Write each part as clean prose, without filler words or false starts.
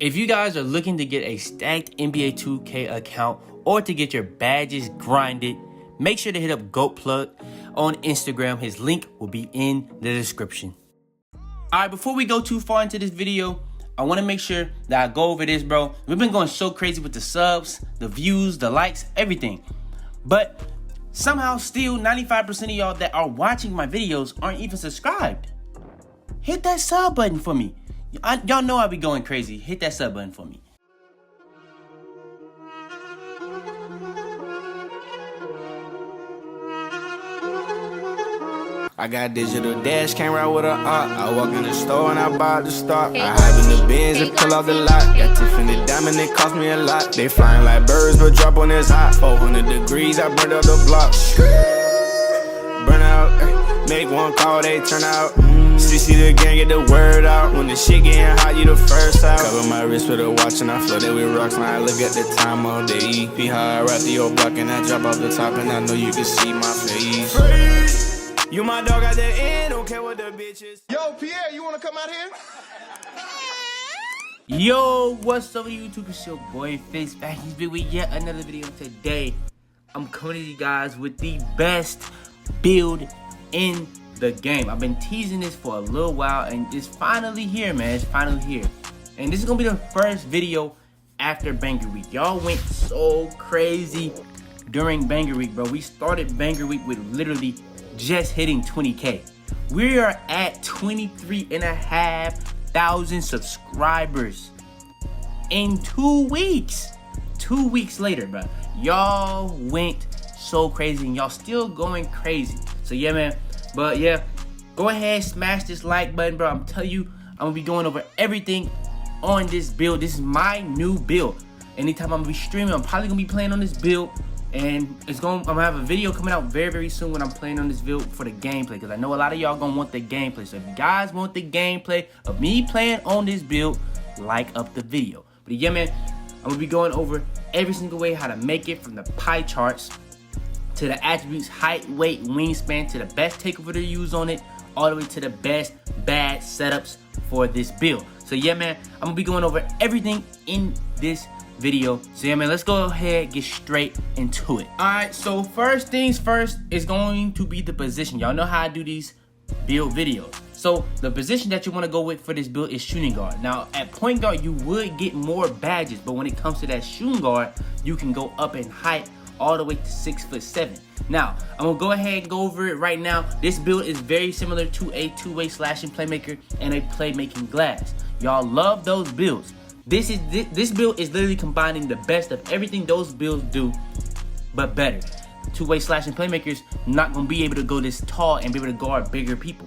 If you guys are looking to get a stacked NBA 2K account or to get your badges grinded, make sure to hit up GoatPlug on Instagram. His link will be in the description. Alright, before we go too far into this video, I want to make sure that I go over this, bro. We've been going so crazy with the subs, the views, the likes, everything. But somehow still 95% of y'all that are watching my videos aren't even subscribed. Hit that sub button for me. Y'all know I be going crazy. Hit that sub button for me. I got digital dash camera with a op. I walk in the store and I buy the stock. I hide in the bins and pull out the lot. Got Tiffany diamond, it cost me a lot. They flying like birds, but drop on this hot. 400 degrees, I burned up the block. Burn out, make one call, they turn out. CC the gang, get the word out. When the shit getting hot, you the first out. Cover my wrist with a watch and I flooded with rocks. Now I look at the time all day. Be high, I rap the old block and I drop off the top. And I know you can see my face. You my dog at the end, don't care what the bitch is. Yo, Pierre, you wanna come out here? Yo, what's up YouTube? It's your boy Fitz back. He's been with yet another video. Today, I'm coming to you guys with the best build in the game. I've been teasing this for a little while and it's finally here, man. It's finally here. And this is gonna be the first video after Banger Week. Y'all went so crazy during Banger Week, bro. We started Banger Week with literally just hitting 20K. We are at 23,500 subscribers in 2 weeks. 2 weeks later, bro. Y'all went so crazy and y'all still going crazy. So yeah, man. But yeah, go ahead, smash this like button, bro. I'm telling you, I'm gonna be going over everything on this build. This is my new build. Anytime I'm gonna be streaming, I'm probably gonna be playing on this build. And I'm gonna have a video coming out very soon when I'm playing on this build for the gameplay, because I know a lot of y'all gonna want the gameplay. So if you guys want the gameplay of me playing on this build, like up the video. But yeah, man, I'm gonna be going over every single way how to make it, from the pie charts to the attributes, height, weight, wingspan, to the best takeover to use on it, all the way to the best bad setups for this build. So yeah, man, I'm gonna be going over everything in this video. So yeah, man, let's go ahead, get straight into it. All right, so first things first is going to be the position. Y'all know how I do these build videos. So the position that you want to go with for this build is shooting guard. Now at point guard, you would get more badges, but when it comes to that shooting guard, you can go up in height all the way to 6'7". Now I'm gonna go ahead and go over it right now. This build is very similar to a two-way slashing playmaker and a playmaking glass. Y'all love those builds. This build is literally combining the best of everything those builds do, but better. Two-way slashing playmakers not gonna be able to go this tall and be able to guard bigger people.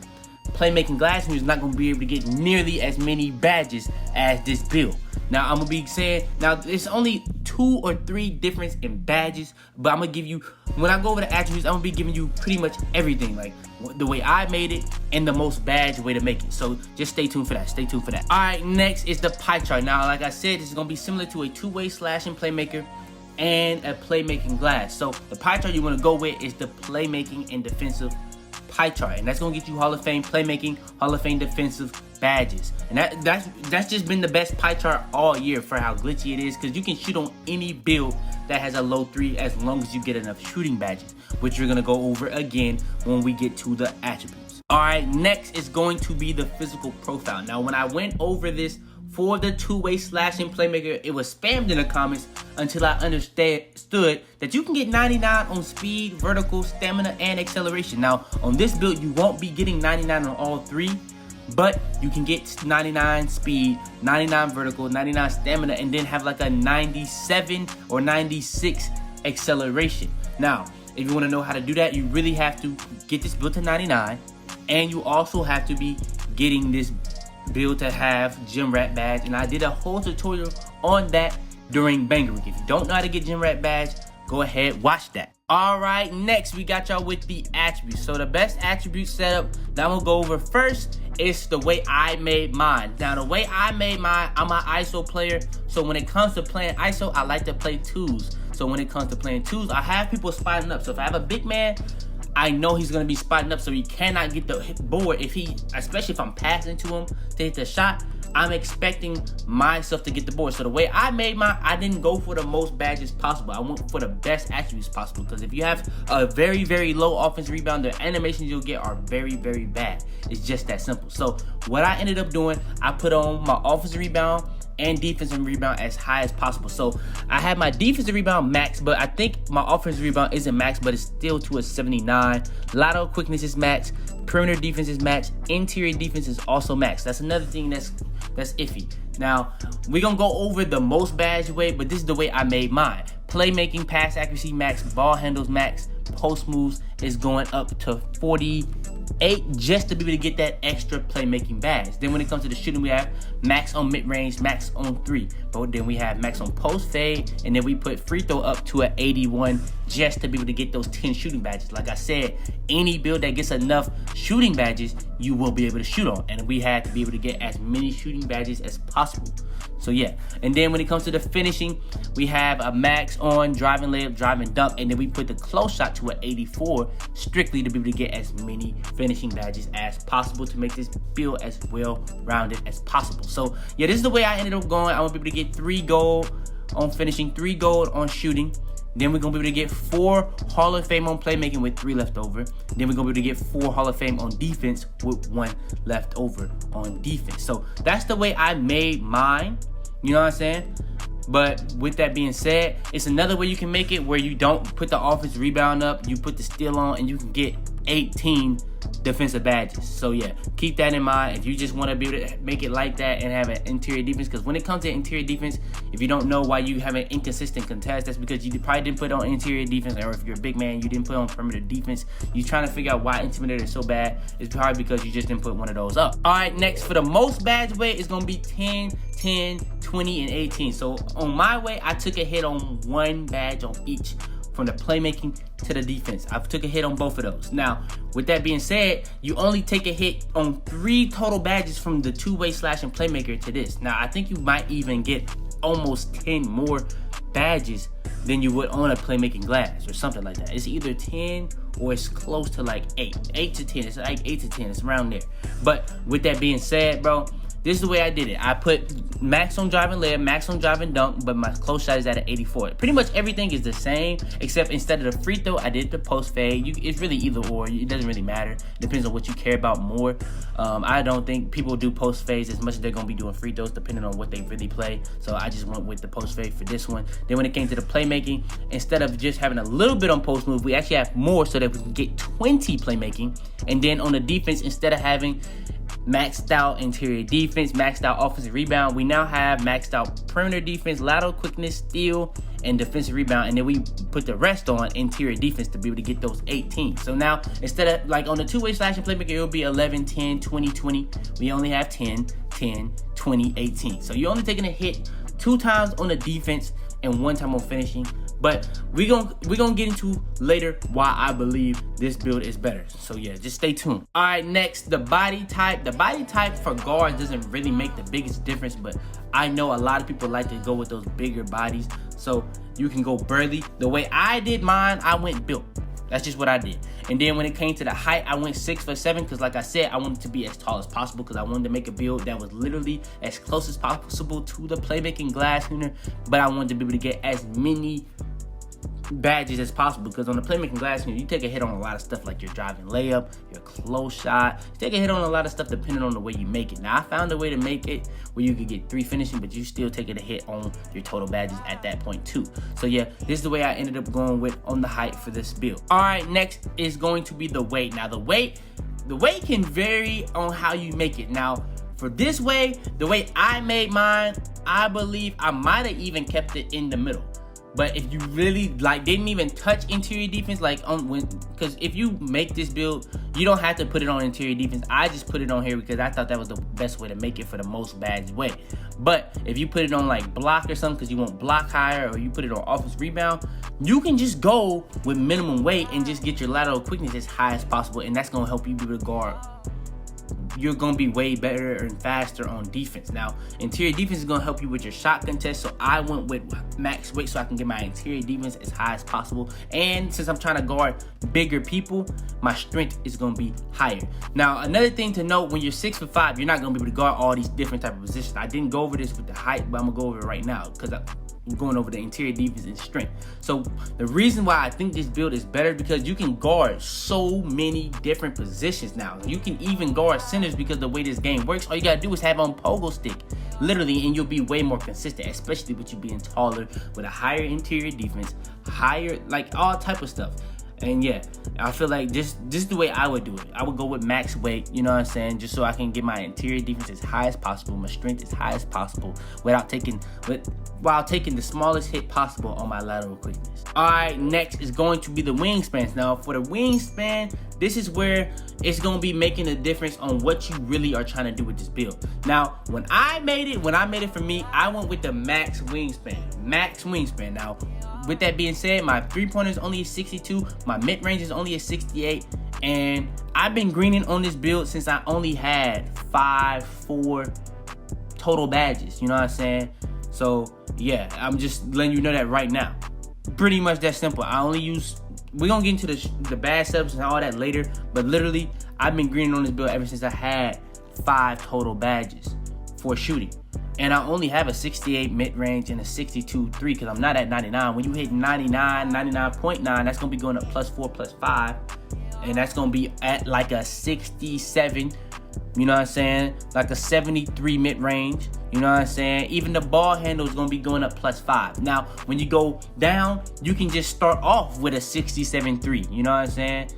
Playmaking glass is not gonna be able to get nearly as many badges as this build. Now I'm gonna be saying, now there's only 2 or 3 difference in badges, but I'm gonna give you, when I go over the attributes, I'm gonna be giving you pretty much everything, like the way I made it and the most badge way to make it. So just stay tuned for that, stay tuned for that. All right, next is the pie chart. Now, like I said, this is gonna be similar to a two-way slashing playmaker and a playmaking glass. So the pie chart you wanna go with is the playmaking and defensive pie chart, and that's gonna get you Hall of Fame playmaking, Hall of Fame defensive badges. And that's just been the best pie chart all year for how glitchy it is, because you can shoot on any build that has a low 3 as long as you get enough shooting badges, which we're gonna go over again when we get to the attributes. All right, next is going to be the physical profile. Now when I went over this for the two-way slashing playmaker, it was spammed in the comments until I understood that you can get 99 on speed, vertical, stamina, and acceleration. Now on this build, you won't be getting 99 on all 3, but you can get 99 speed, 99 vertical, 99 stamina, and then have like a 97 or 96 acceleration. Now, if you want to know how to do that, you really have to get this build to 99, and you also have to be getting this build to have gym rat badge, and I did a whole tutorial on that during Banger Week. If you don't know how to get gym rat badge, go ahead, watch that. All right, next we got y'all with the attributes. So the best attribute setup that I'm gonna go over first is the way I made mine. Now the way I made mine, I'm an ISO player, so when it comes to playing ISO, I like to play twos. So when it comes to playing twos, I have people spotting up. So if I have a big man, I know he's gonna be spotting up, so he cannot get the board especially if I'm passing to him to hit the shot. I'm expecting myself to get the board. So the way I made mine, I didn't go for the most badges possible. I went for the best attributes possible, because if you have a very, very low offensive rebound, the animations you'll get are very, very bad. It's just that simple. So what I ended up doing, I put on my offensive rebound and defensive rebound as high as possible. So I had my defensive rebound max, but I think my offensive rebound isn't max, but it's still to a 79. Lateral quickness is max. Perimeter defense is max. Interior defense is also max. That's another thing that's iffy. Now, we're going to go over the most badge way, but this is the way I made mine. Playmaking, pass accuracy max, ball handles max, post moves is going up to 48 just to be able to get that extra playmaking badge. Then when it comes to the shooting, we have max on mid-range, max on 3. But then we have max on post fade, and then we put free throw up to an 81 just to be able to get those 10 shooting badges. Like I said, any build that gets enough shooting badges, you will be able to shoot on. And we had to be able to get as many shooting badges as possible. So yeah, and then when it comes to the finishing, we have a max on driving layup, driving dunk, and then we put the close shot to an 84 strictly to be able to get as many finishing badges as possible to make this build as well-rounded as possible. So yeah, this is the way I ended up going. I want to be able to get 3 gold on finishing, 3 gold on shooting. Then we're going to be able to get 4 Hall of Fame on playmaking with 3 left over. Then we're going to be able to get 4 Hall of Fame on defense with 1 left over on defense. So that's the way I made mine. You know what I'm saying? But with that being said, it's another way you can make it where you don't put the offensive rebound up, you put the steal on, and you can get 18 defensive badges. So yeah, keep that in mind if you just want to be able to make it like that and have an interior defense. Because when it comes to interior defense, if you don't know why you have an inconsistent contest, that's because you probably didn't put on interior defense, or if you're a big man, you didn't put on perimeter defense. You're trying to figure out why intimidator is so bad. It's probably because you just didn't put one of those up. All right, next for the most badge way, it's going to be 10, 10, 20, and 18. So on my way, I took a hit on 1 badge on each, from the playmaking to the defense. I took a hit on both of those. Now, with that being said, you only take a hit on 3 total badges from the two-way slash and playmaker to this. Now, I think you might even get almost 10 more badges than you would on a playmaking glass or something like that. It's either 10 or it's close to like 8 to 10. It's like 8 to 10. It's around there. But with that being said, bro, this is the way I did it. I put max on driving layup, max on driving dunk, but my close shot is at an 84. Pretty much everything is the same, except instead of the free throw, I did the post fade. It's really either or. It doesn't really matter. It depends on what you care about more. I don't think people do post fades as much as they're going to be doing free throws, depending on what they really play. So I just went with the post fade for this one. Then when it came to the playmaking, instead of just having a little bit on post move, we actually have more so that we can get 20 playmaking. And then on the defense, instead of having maxed out interior defense, maxed out offensive rebound, we now have maxed out perimeter defense, lateral quickness, steal, and defensive rebound. And then we put the rest on interior defense to be able to get those 18. So now, instead of like on the two-way slash and playmaker, it will be 11, 10, 20, 20. We only have 10, 10, 20, 18. So you're only taking a hit 2 times on the defense and 1 time on finishing. But we're gonna get into later why I believe this build is better. So yeah, just stay tuned. All right, next, the body type. The body type for guards doesn't really make the biggest difference, but I know a lot of people like to go with those bigger bodies. So you can go burly. The way I did mine, I went built. That's just what I did. And then when it came to the height, I went 6'7", because like I said, I wanted to be as tall as possible, because I wanted to make a build that was literally as close as possible to the playmaking glass cleaner, but I wanted to be able to get as many badges as possible, because on the playmaking glass cleaner, you take a hit on a lot of stuff like your driving layup, your close shot. You take a hit on a lot of stuff depending on the way you make it. Now, I found a way to make it where you could get 3 finishing, but you still taking a hit on your total badges at that point too. So yeah, this is the way I ended up going with on the height for this build. All right, next is going to be the weight. Now, the weight can vary on how you make it. Now, for this way, the way I made mine, I believe I might have even kept it in the middle. But if you really didn't even touch interior defense, because if you make this build, you don't have to put it on interior defense. I just put it on here because I thought that was the best way to make it for the most badge way. But if you put it on block or something because you want block higher, or you put it on offensive rebound, you can just go with minimum weight and just get your lateral quickness as high as possible, and that's gonna help you be able to guard you're going to be way better and faster on defense. Now, interior defense is going to help you with your shot contest, so I went with max weight so I can get my interior defense as high as possible. And since I'm trying to guard bigger people, my strength is going to be higher. Now, another thing to note, when you're 6'5", you're not going to be able to guard all these different type of positions. I didn't go over this with the height, but I'm going to go over it right now because I'm going over the interior defense and strength. So the reason why I think this build is better is because you can guard so many different positions now. You can even guard centers because the way this game works, all you gotta do is have on pogo stick, literally, and you'll be way more consistent, especially with you being taller, with a higher interior defense, higher, like all type of stuff. And yeah, I feel like this is the way I would do it. I would go with max weight, you know what I'm saying? Just so I can get my interior defense as high as possible, my strength as high as possible, while taking the smallest hit possible on my lateral quickness. All right, next is going to be the wingspans. Now, for the wingspan, this is where it's going to be making a difference on what you really are trying to do with this build. Now, when I made it for me, I went with the max wingspan. Max wingspan. Now, with that being said, my three-pointer is only a 62, my mid-range is only a 68, and I've been greening on this build since I only had 4 total badges, you know what I'm saying? So, yeah, I'm just letting you know that right now. Pretty much that simple. I only use, we're going to get into the bad subs and all that later, but literally, I've been greening on this build ever since I had 5 total badges for shooting. And I only have a 68 mid-range and a 62 3 because I'm not at 99. When you hit 99, 99.9, that's going to be going up +4, +5. And that's going to be at like a 67, you know what I'm saying? Like a 73 mid-range, you know what I'm saying? Even the ball handle is going to be going up +5. Now, when you go down, you can just start off with a 67 3, you know what I'm saying?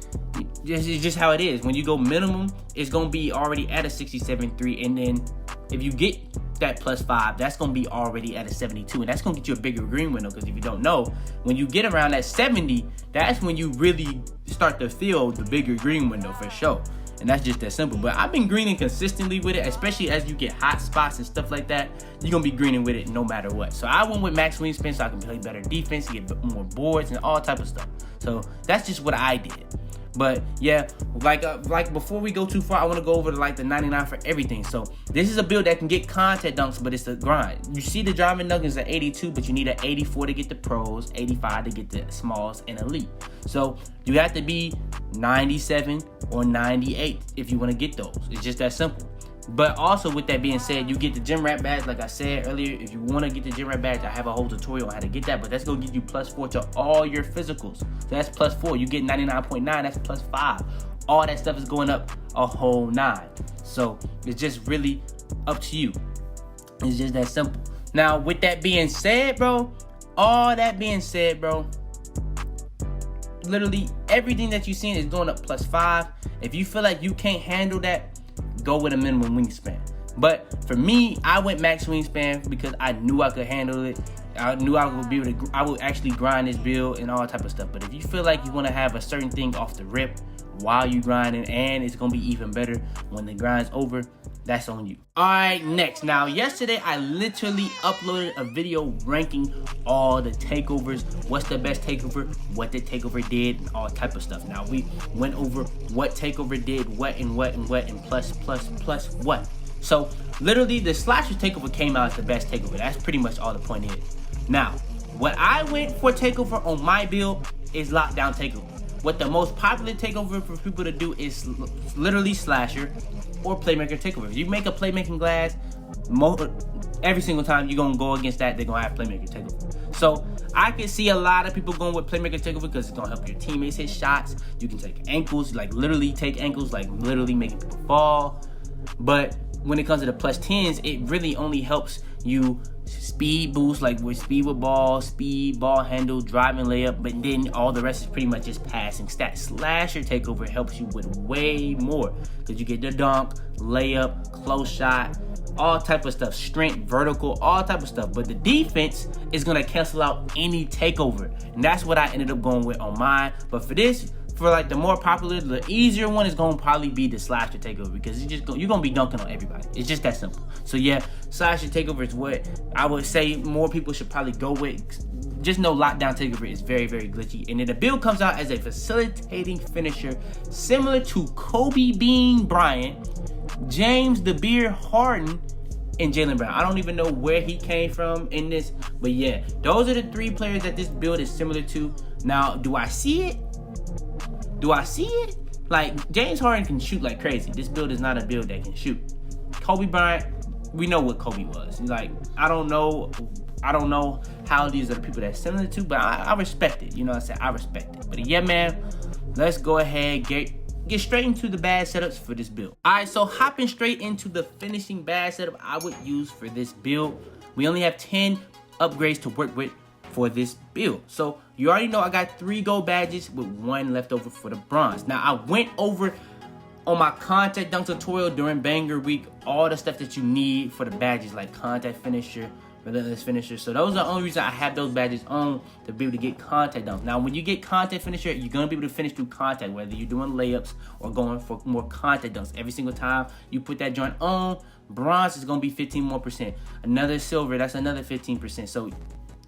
This is just how it is. When you go minimum, it's going to be already at a 67 3. And then if you get that +5, that's going to be already at a 72, and that's going to get you a bigger green window, because if you don't know, when you get around that 70, that's when you really start to feel the bigger green window for sure. And that's just that simple. But I've been greening consistently with it, especially as you get hot spots and stuff like that. You're going to be greening with it no matter what. So I went with max wingspan so I can play better defense, get more boards and all type of stuff. So that's just what I did. But yeah, like before we go too far, I want to go over to like the 99 for everything. So this is a build that can get contact dunks, but it's a grind. You see the driving dunk is an 82, but you need an 84 to get the pros, 85 to get the smalls and elite. So you have to be 97 or 98 if you want to get those. It's just that simple. But also, with that being said, you get the gym rat badge. Like I said earlier, if you want to get the gym rat badge, I have a whole tutorial on how to get that. But that's going to give you +4 to all your physicals. So that's +4. You get 99.9, that's +5. All that stuff is going up a whole 9. So it's just really up to you. It's just that simple. Now, with that being said, bro, literally everything that you've seen is going up +5. If you feel like you can't handle that, go with a minimum wingspan. But for me, I went max wingspan because I knew I could handle it. I knew I would be able to, I would actually grind this build and all type of stuff. But if you feel like you want to have a certain thing off the rip while you grinding, and it's going to be even better when the grind's over, that's on you. Alright, next. Now, yesterday I literally uploaded a video ranking all the takeovers, what's the best takeover, what the takeover did, and all type of stuff. Now, we went over what takeover did, what, and plus what. So, literally, the slasher takeover came out as the best takeover. That's pretty much all the point is. Now, what I went for takeover on my build is lockdown takeover. What the most popular takeover for people to do is literally slasher or playmaker takeover. If you make a playmaking glass, every single time you're gonna go against that, they're gonna have playmaker takeover. So I can see a lot of people going with playmaker takeover because it's gonna help your teammates hit shots. You can take ankles, like literally take ankles, like literally making people fall. But when it comes to the +10s, it really only helps you speed boost, like with speed with ball, speed, ball handle, driving layup, but then all the rest is pretty much just passing stats. Slasher takeover helps you with way more because you get the dunk, layup, close shot, all type of stuff, strength, vertical, all type of stuff. But the defense is gonna cancel out any takeover, and that's what I ended up going with on mine. But for this, for like the more popular, the easier one is gonna probably be the slasher takeover because you're gonna be dunking on everybody. It's just that simple. So yeah, slasher takeover is what I would say more people should probably go with. Just know lockdown takeover is very, very glitchy. And then the build comes out as a facilitating finisher, similar to Kobe Bean Bryant, James the Beard Harden, and Jaylen Brown. I don't even know where he came from in this, but yeah, those are the 3 players that this build is similar to. Now, do I see it? Do I see it? Like, James Harden can shoot like crazy. This build is not a build that can shoot. Kobe Bryant, we know what Kobe was. Like, I don't know how these are the people that's similar to, but I respect it. You know what I'm saying? I respect it. But yeah, man, let's go ahead, get straight into the bad setups for this build. All right, so hopping straight into the finishing bad setup I would use for this build. We only have 10 upgrades to work with for this build. So you already know I got 3 gold badges with 1 left over for the bronze. Now, I went over on my contact dunk tutorial during banger week all the stuff that you need for the badges, like contact finisher, relentless finisher. So those are the only reason I have those badges on, to be able to get contact dunks. Now, when you get contact finisher, you're gonna be able to finish through contact, whether you're doing layups or going for more contact dunks. Every single time you put that joint on, bronze is gonna be 15% more. Another silver, that's another 15%. So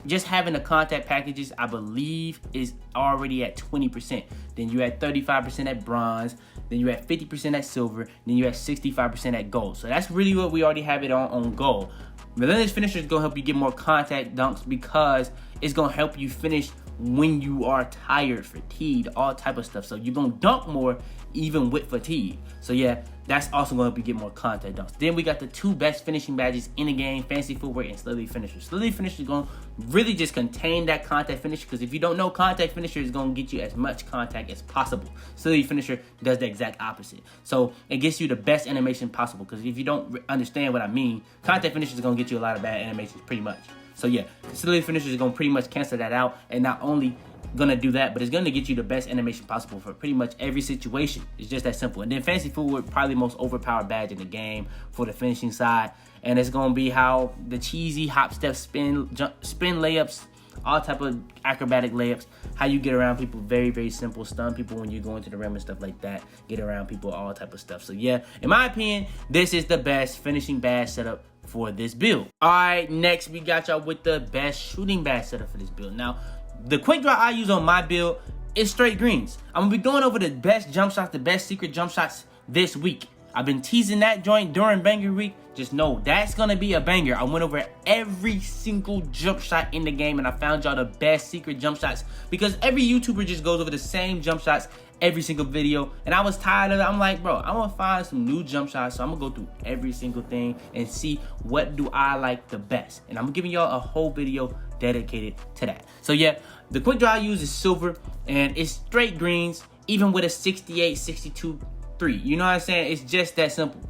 just having the contact packages, I believe, is already at 20%. Then you at 35% at bronze. Then you at 50% at silver. Then you at 65% at gold. So that's really what we already have it on gold. Relentless finisher is gonna help you get more contact dunks because it's gonna help you finish when you are tired, fatigued, all type of stuff. So you're gonna dunk more even with fatigue. So yeah, that's also gonna help you get more contact dunks. Then we got the 2 best finishing badges in the game, Fancy Footwork and Slowly Finisher. Slowly Finisher is gonna really just contain that contact finisher, because if you don't know, contact finisher is gonna get you as much contact as possible. Slowly Finisher does the exact opposite. So it gets you the best animation possible, because if you don't understand what I mean, contact finisher is gonna get you a lot of bad animations pretty much. So yeah, Slowly Finisher is gonna pretty much cancel that out, and not only gonna do that, but it's gonna get you the best animation possible for pretty much every situation. It's just that simple. And then Fancy Footwork, probably the most overpowered badge in the game for the finishing side, and it's gonna be how the cheesy hop, step, spin layups, all type of acrobatic layups, how you get around people, very, very simple. Stun people when you go into the rim and stuff like that, get around people, all type of stuff. So yeah, in my opinion, this is the best finishing badge setup for this build. All right, next we got y'all with the best shooting badge setup for this build. Now, the quick draw I use on my build is straight greens. I'm gonna be going over the best jump shots, the best secret jump shots this week. I've been teasing that joint during banger week. Just know that's gonna be a banger. I went over every single jump shot in the game, and I found y'all the best secret jump shots, because every YouTuber just goes over the same jump shots every single video, and I was tired of it. I'm like, bro, I'm gonna find some new jump shots, so I'm gonna go through every single thing and see what do I like the best, and I'm giving y'all a whole video dedicated to that. So yeah, the quick draw I use is silver, and it's straight greens, even with a 68, 62, 3. You know what I'm saying? It's just that simple.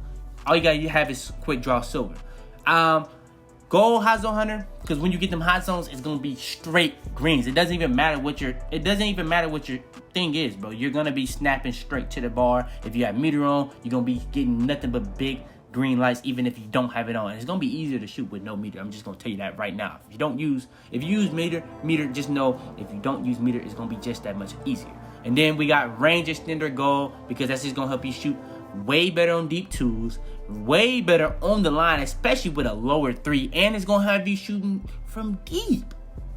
All you gotta have is quick draw silver. Gold hot zone hunter, because when you get them hot zones, it's gonna be straight greens. It doesn't even matter what your thing is, bro. You're gonna be snapping straight to the bar. If you have meter on, you're gonna be getting nothing but big green lights, even if you don't have it on. And it's gonna be easier to shoot with no meter. I'm just gonna tell you that right now. If you use meter, just know if you don't use meter, it's gonna be just that much easier. And then we got range extender gold, because that's just gonna help you shoot way better on deep twos, way better on the line, especially with a lower 3, and it's gonna have you shooting from deep.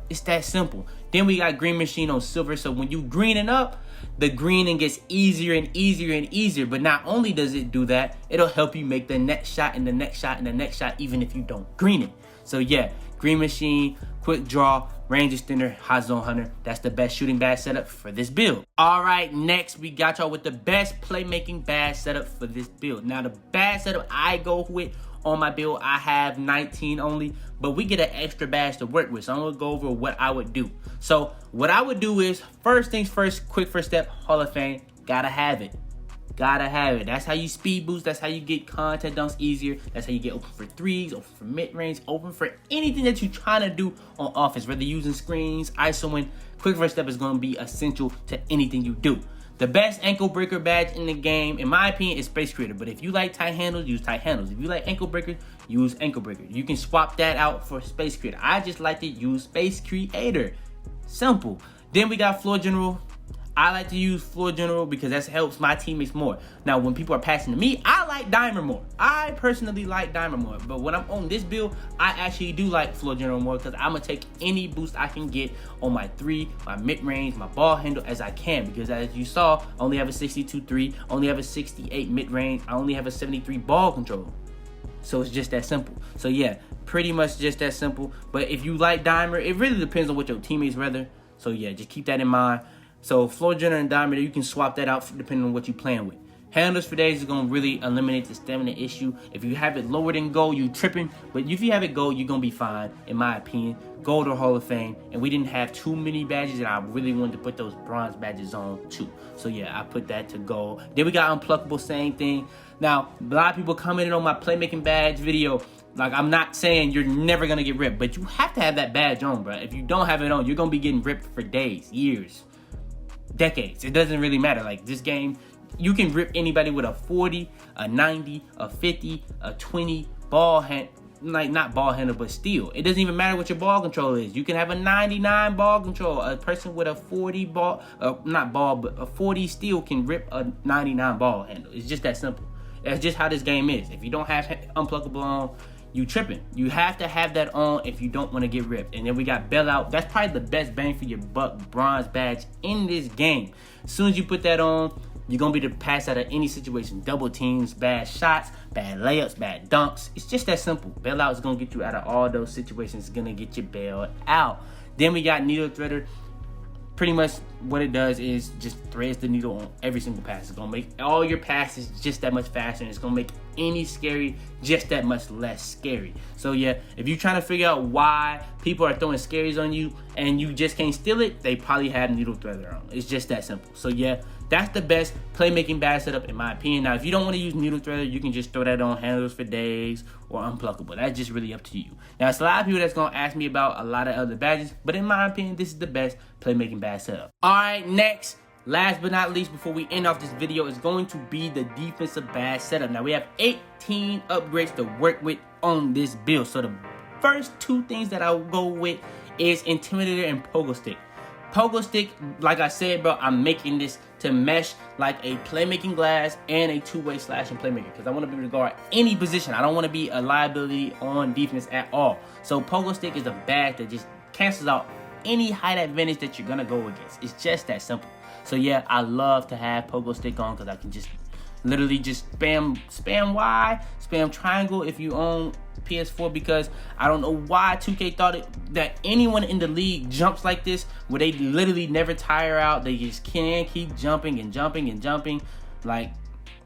It's that simple. Then we got green machine on silver, so when you greening up, the greening gets easier and easier and easier. But not only does it do that, it'll help you make the next shot and the next shot and the next shot, even if you don't green it. So yeah, green machine, quick draw, range extender, hot zone hunter. That's the best shooting badge setup for this build. All right, next we got y'all with the best playmaking badge setup for this build. Now, the badge setup I go with on my build, I have 19 only, but we get an extra badge to work with. So I'm gonna go over what I would do. So what I would do is, first things first, quick first step, Hall of Fame, gotta have it. Gotta have it. That's how you speed boost. That's how you get contact dunks easier. That's how you get open for threes, open for mid-range, open for anything that you're trying to do on offense, whether using screens, isoing. Quick first step is going to be essential to anything you do. The best ankle breaker badge in the game, in my opinion, is Space Creator. But if you like tight handles, use tight handles. If you like ankle breakers, use ankle breaker. You can swap that out for Space Creator. I just like to use Space Creator. Simple. Then we got Floor General. I like to use floor general because that helps my teammates more. Now, when people are passing to me, I like diamond more. I personally like diamond more. But when I'm on this build, I actually do like floor general more because I'm going to take any boost I can get on my 3, my mid-range, my ball handle as I can. Because as you saw, I only have a 62-3, only have a 68 mid-range, I only have a 73 ball control. So it's just that simple. So yeah, pretty much just that simple. But if you like diamond, it really depends on what your teammates rather. So yeah, just keep that in mind. So floor general and diamond, you can swap that out depending on what you're playing with. Handles for days is going to really eliminate the stamina issue. If you have it lower than gold, you tripping. But if you have it gold, you're going to be fine, in my opinion. Gold or Hall of Fame. And we didn't have too many badges, and I really wanted to put those bronze badges on too. So yeah, I put that to gold. Then we got unpluckable, same thing. Now, a lot of people commented on my playmaking badge video. Like, I'm not saying you're never going to get ripped, but you have to have that badge on, bro. If you don't have it on, you're going to be getting ripped for days, years, decades. It doesn't really matter. Like, this game, you can rip anybody with a 40, a 90, a 50, a 20 ball hand, like not ball handle, but steal. It doesn't even matter what your ball control is. You can have a 99 ball control. A person with a 40 ball, not ball, but a 40 steal can rip a 99 ball handle. It's just that simple. That's just how this game is. If you don't have unpluckable on, you tripping. You have to have that on if you don't want to get ripped. And then we got bailout. That's probably the best bang for your buck bronze badge in this game. As soon as you put that on, you're going to be able to pass out of any situation. Double teams, bad shots, bad layups, bad dunks. It's just that simple. Bailout is going to get you out of all those situations. It's going to get you bailed out. Then we got needle threader. Pretty much what it does is just threads the needle on every single pass. It's going to make all your passes just that much faster. And it's going to make any scary just that much less scary. So yeah, if you're trying to figure out why people are throwing scaries on you and you just can't steal it, they probably have needle threader on. It's just that simple. So yeah, that's the best playmaking badge setup in my opinion. Now, if you don't want to use needle threader, you can just throw that on handles for days or unpluckable. That's just really up to you. Now, it's a lot of people that's going to ask me about a lot of other badges, but in my opinion, this is the best playmaking badge setup. All right, next, last but not least, before we end off this video, is going to be the defensive badge setup. Now, we have 18 upgrades to work with on this build. So the first two things that I'll go with is Intimidator and Pogo Stick. Pogo Stick, like I said, bro, I'm making this to mesh like a playmaking glass and a two-way slashing playmaker because I want to be able to guard any position. I don't want to be a liability on defense at all. So Pogo Stick is a badge that just cancels out any height advantage that you're going to go against. It's just that simple. So yeah, I love to have Pogo Stick on because I can just literally just spam Y, spam triangle if you own PS4 because I don't know why 2K thought that anyone in the league jumps like this where they literally never tire out. They just can't keep jumping and jumping and jumping. Like,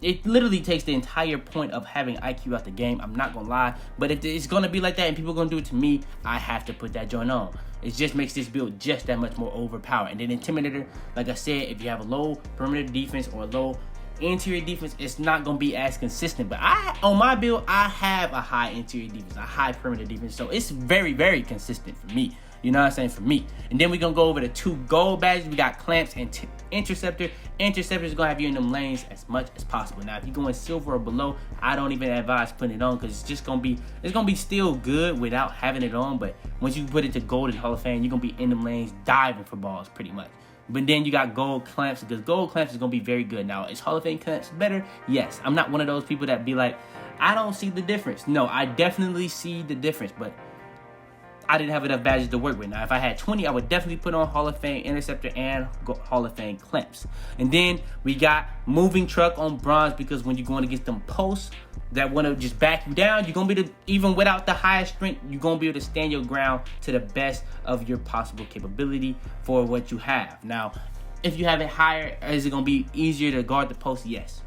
it literally takes the entire point of having IQ out the game. I'm not gonna lie, but if it's gonna be like that and people are gonna do it to me, I have to put that joint on. It just makes this build just that much more overpowered. And then Intimidator, like I said, if you have a low perimeter defense or a low interior defense, it's not gonna be as consistent. But on my build, I have a high interior defense, a high perimeter defense, so it's very, very consistent for me. You know what I'm saying? For me. And then we're gonna go over the two gold badges. We got clamps and interceptor. Interceptor is gonna have you in them lanes as much as possible. Now, if you're going silver or below, I don't even advise putting it on because it's just gonna be still good without having it on. But once you put it to gold and Hall of Fame, you're gonna be in them lanes diving for balls pretty much. But then you got gold clamps because gold clamps is going to be very good. Now, is Hall of Fame clamps better? Yes. I'm not one of those people that be like, I don't see the difference. No, I definitely see the difference, but I didn't have enough badges to work with. Now, if I had 20, I would definitely put on Hall of Fame Interceptor and Hall of Fame clamps. And then we got Moving Truck on bronze because when you're going against them posts that want to just back you down, you're going to be able to, even without the highest strength, you're going to be able to stand your ground to the best of your possible capability for what you have. Now, if you have it higher, is it going to be easier to guard the post? Yes.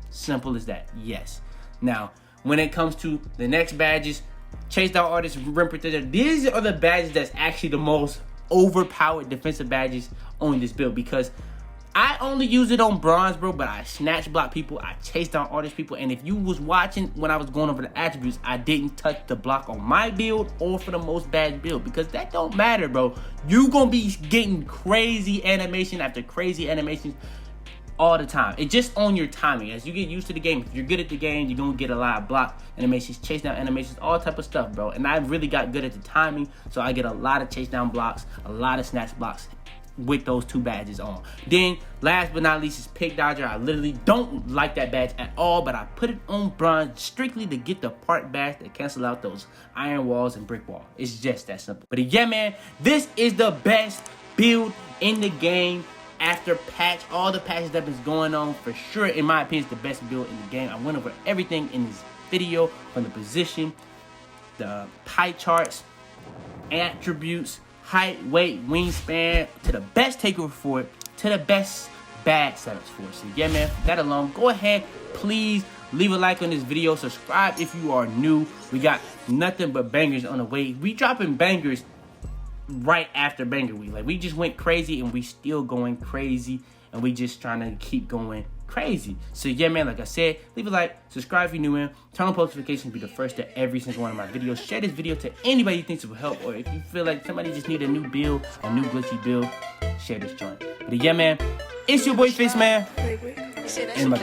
Simple as that. Yes. Now, when it comes to the next badges, Chase Down Artist, Rim Protector, these are the badges that's actually the most overpowered defensive badges on this build because I only use it on bronze, bro, but I snatch block people, I chase down artist people, and if you was watching when I was going over the attributes, I didn't touch the block on my build or for the most bad build because that don't matter, bro. You gonna be getting crazy animation after crazy animations all the time. It's just on your timing. As you get used to the game, if you're good at the game, you're gonna get a lot of block animations, chase down animations, all type of stuff, bro. And I really got good at the timing, so I get a lot of chase down blocks, a lot of snatch blocks, with those 2 badges on. Then last but not least is Pick Dodger. I literally don't like that badge at all, but I put it on bronze strictly to get the part badge that cancel out those iron walls and brick wall. It's just that simple. But yeah, man, this is the best build in the game after patch. All the patches that been going on, for sure, in my opinion, is the best build in the game. I went over everything in this video, from the position, the pie charts, attributes, height, weight, wingspan, to the best takeover for it, to the best bag setups for it. So yeah, man, for that alone, go ahead, please leave a like on this video, subscribe if you are new. We got nothing but bangers on the way. We dropping bangers right after banger week. Like, we just went crazy and we still going crazy, and we just trying to keep going crazy. So yeah, man, like I said, leave a like, subscribe if you're new in, turn on post notifications, be the first to every single one of my videos. Share this video to anybody you think it will help, or if you feel like somebody just need a new build, a new glitchy build, share this joint. But yeah, man, it's your boy Fitz, man. Wait. And my